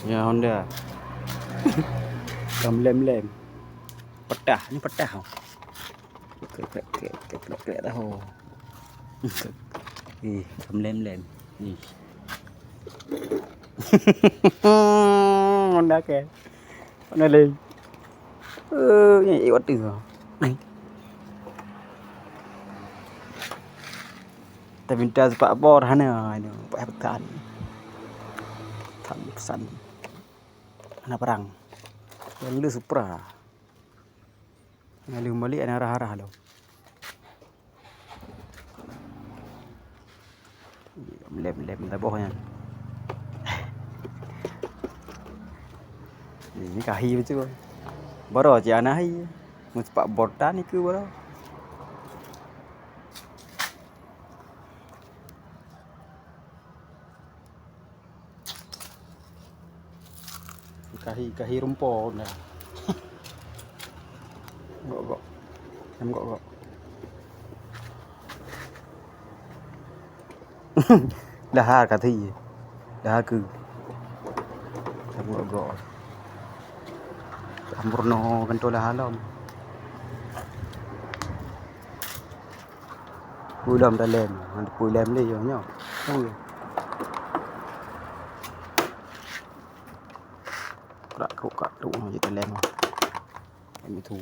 Ya Honda. Lem-lem. Pedah, ini pedah. Kek tahu. Ih, lem-lem. Ih. Honda ke. Honda lên. Nhảy quá từ. Này. Tapi minta sepak bor hana ini, Pak Betan. Tan pesan. Anak perang. Yang lu Supra. Yang lu balik anak arah-arah lo. Lem-lem tak bohnya. Ini kahi betul. Baru aja anak hai. Mau sepak bor tan ni ke baru. Kahi rumput dah. Gok. Em gok. Dah cả thi. Dah cứ. Em gok. Amurno kanto dah halam. Pulam dah lem. Ada pulam le yo nyo. Krak tu je lem. Em thu.